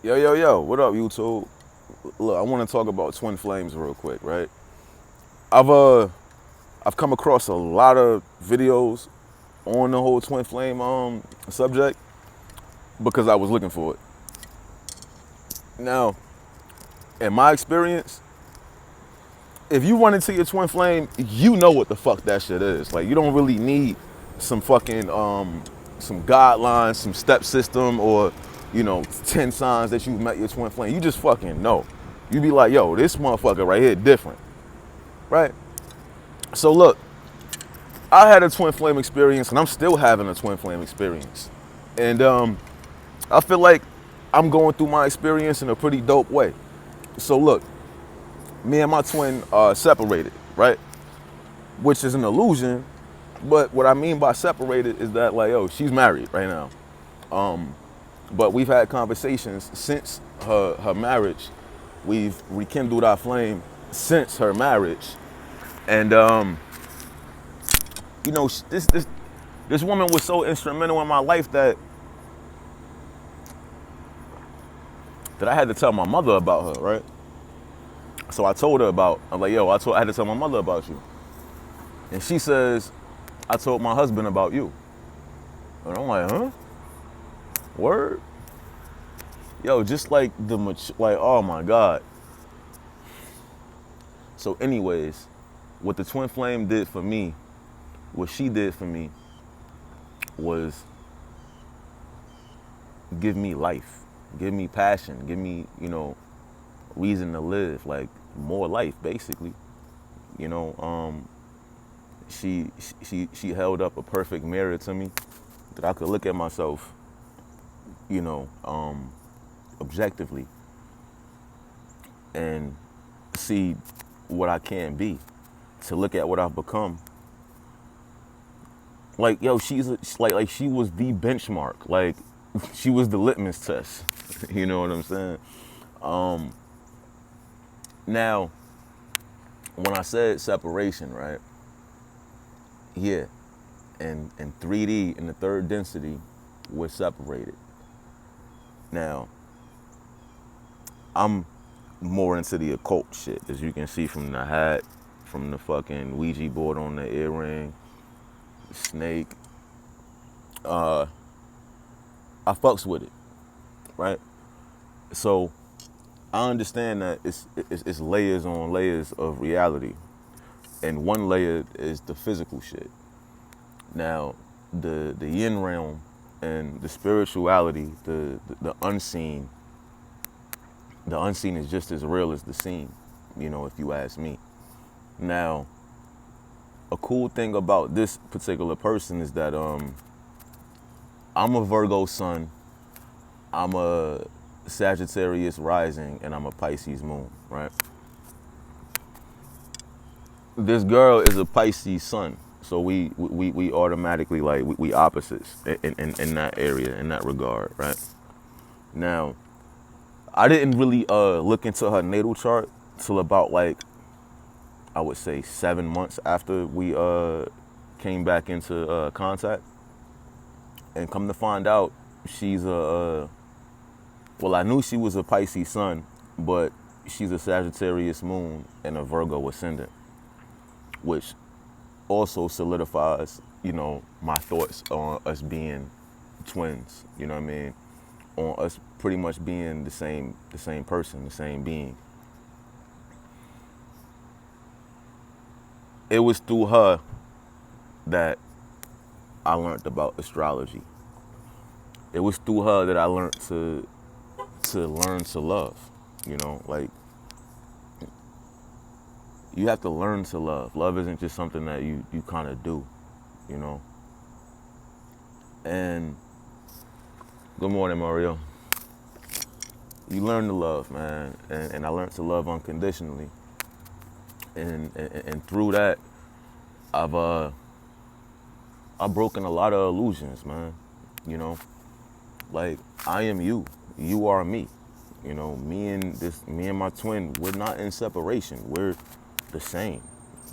Yo, yo, yo, what up, YouTube? Look, I want to talk about twin flames real quick, right? I've uh I've come across a lot of videos on the whole twin flame subject because I was looking for it. Now, in my experience, if you run into your twin flame, you know what the fuck that shit is. Like you don't really need some fucking some guidelines, some step system, or 10 signs that you've met your twin flame. You just fucking know. You be like, yo, this motherfucker right here different, right? So look, I had a twin flame experience, and I'm still having a twin flame experience, and I feel like I'm going through my experience in a pretty dope way. So look, me and my twin are separated, right? Which is an illusion, but what I mean by separated is that like, yo, she's married right now, but we've had conversations since her marriage. We've rekindled our flame since her marriage, and this woman was so instrumental in my life that I had to tell my mother about her, right? So I told her about, I'm like, yo, I had to tell my mother about you. And she says, I told my husband about you. And I'm like, huh? Word? Yo, just like like, oh my God. So anyways, what the twin flame did for me, what she did for me was give me life, give me passion, give me, reason to live, like more life, basically. You know, she held up a perfect mirror to me that I could look at myself, you know, um, objectively and see what I can be, to look at what I've become. Like, yo, like she was the benchmark. Like, she was the litmus test. You know what I'm saying? Um, Now, when I said separation, right? Yeah, and in 3D in the third density, we're separated. Now, I'm more into the occult shit, as you can see from the hat, from the fucking Ouija board on the earring, snake. Uh, I fucks with it, right? So I understand that it's layers on layers of reality, and one layer is the physical shit. Now, the yin realm and the spirituality, the unseen, the unseen is just as real as the seen, if you ask me. Now, a cool thing about this particular person is that I'm a Virgo sun, I'm a Sagittarius rising, and I'm a Pisces moon, right? This girl is a Pisces sun, so we automatically like we opposites in that area, in that regard, right? Now, I didn't really look into her natal chart till about like, I would say 7 months after we came back into contact, and come to find out, she's well, I knew she was a Pisces sun, but she's a Sagittarius moon and a Virgo ascendant, which also solidifies, my thoughts on us being twins. You know what I mean? On us pretty much being the same person, the same being. It was through her that I learned about astrology. It was through her that I learned to learn to love. Like, you have to learn to love. Love isn't just something that you kind of do, you know. And good morning, Mario. You learn to love, man, and I learned to love unconditionally. And through that, I've I've broken a lot of illusions, man. You know, like, I am you, you are me. Me and my twin, we're not in separation. We're the same.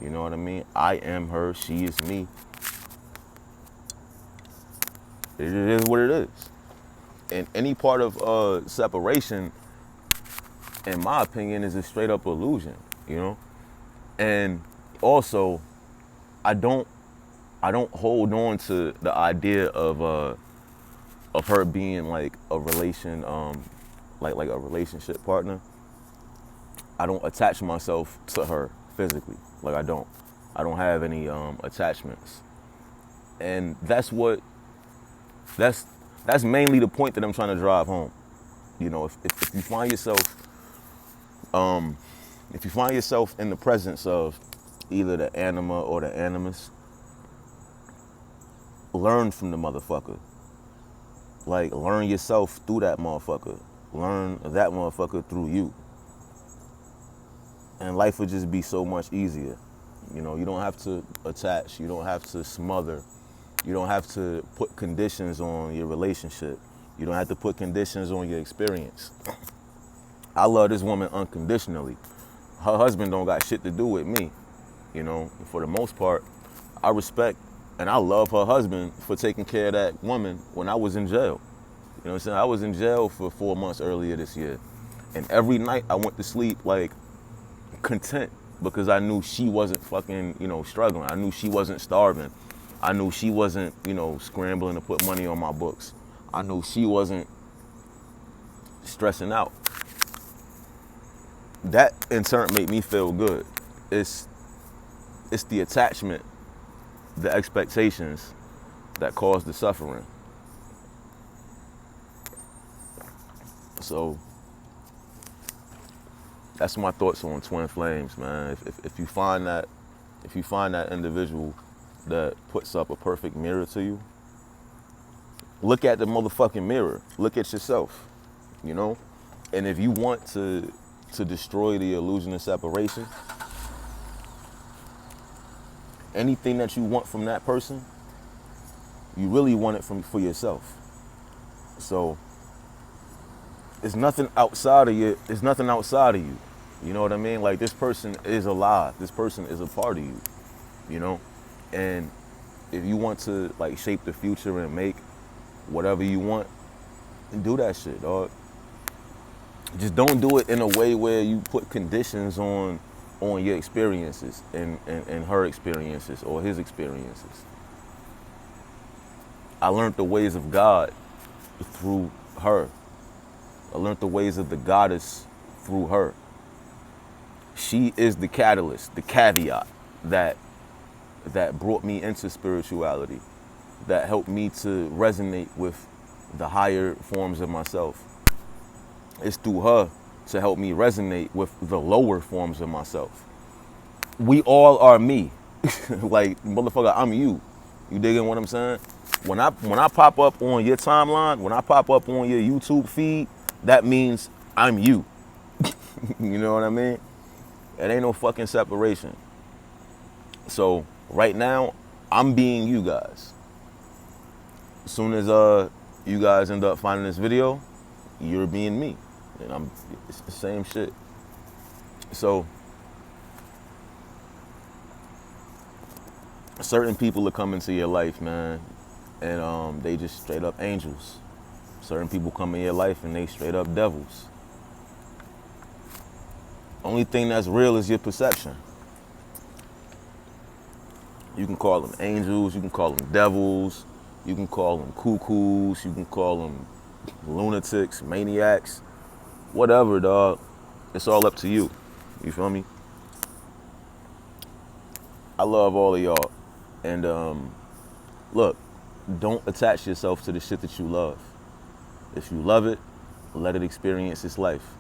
You know what I mean? I am her, she is me. It is what it is. And any part of separation, in my opinion, is a straight up illusion, you know? And also, I don't hold on to the idea of her being like a like a relationship partner. I don't attach myself to her physically. Like I don't have any attachments. And that's mainly the point that I'm trying to drive home. You know, if you find yourself in the presence of either the anima or the animus, learn from the motherfucker. Like, learn yourself through that motherfucker. Learn that motherfucker through you. And life would just be so much easier. You know, you don't have to attach. You don't have to smother. You don't have to put conditions on your relationship. You don't have to put conditions on your experience. I love this woman unconditionally. Her husband don't got shit to do with me. You know, for the most part, I respect and I love her husband for taking care of that woman when I was in jail. You know what I'm saying? I was in jail for 4 months earlier this year. And every night I went to sleep like content because I knew she wasn't fucking, you know, struggling. I knew she wasn't starving. I knew she wasn't, you know, scrambling to put money on my books. I knew she wasn't stressing out. That in turn made me feel good. It's the attachment, the expectations that cause the suffering. So that's my thoughts on twin flames, man. If you find that individual that puts up a perfect mirror to you, look at the motherfucking mirror. Look at yourself, you know? And if you want to destroy the illusion of separation, anything that you want from that person, you really want it for yourself. So it's nothing outside of you. It's nothing outside of you. You know what I mean? Like, this person is alive. This person is a part of you, you know? And if you want to like shape the future and make whatever you want, do that shit, dog. Just don't do it in a way where you put conditions on your experiences and her experiences or his experiences. I learned the ways of God through her. I learned the ways of the goddess through her. She is the catalyst, the caveat that brought me into spirituality, that helped me to resonate with the higher forms of myself. It's through her to help me resonate with the lower forms of myself. We all are me. Like, motherfucker, I'm you. You digging what I'm saying? When I pop up on your timeline, when I pop up on your YouTube feed, that means I'm you. You know what I mean? It ain't no fucking separation. So right now, I'm being you guys. As soon as you guys end up finding this video, you're being me. And it's the same shit. So certain people will come into your life, man, and they just straight up angels. Certain people come in your life and they straight up devils. Only thing that's real is your perception. You can call them angels, you can call them devils, you can call them cuckoos, you can call them lunatics, maniacs, whatever, dog. It's all up to you. You feel me? I love all of y'all. And look, don't attach yourself to the shit that you love. If you love it, let it experience its life.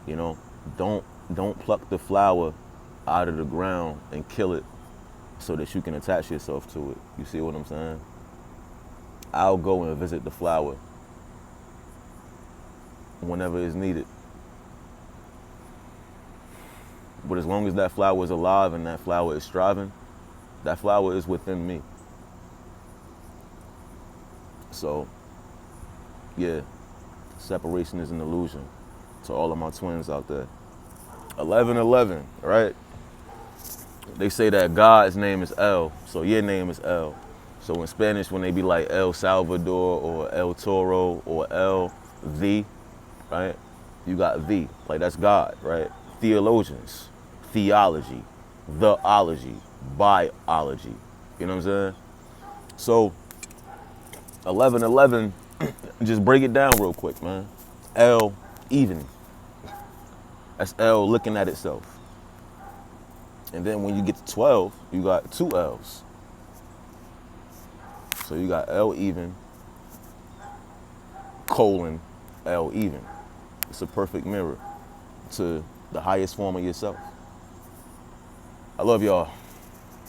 You know, don't pluck the flower out of the ground and kill it so that you can attach yourself to it. You see what I'm saying? I'll go and visit the flower whenever it's needed. But as long as that flower is alive and that flower is striving, that flower is within me. So, yeah, separation is an illusion to all of my twins out there. 1111, right? They say that God's name is L, so your name is L. So in Spanish, when they be like El Salvador or El Toro or El the, right? You got the, like that's God, right? Theologians, theology, theology, biology. You know what I'm saying? So 11:11, just break it down real quick, man. L even. That's L looking at itself. And then when you get to 12, you got two L's. So you got L even, colon, L even. It's a perfect mirror to the highest form of yourself. I love y'all.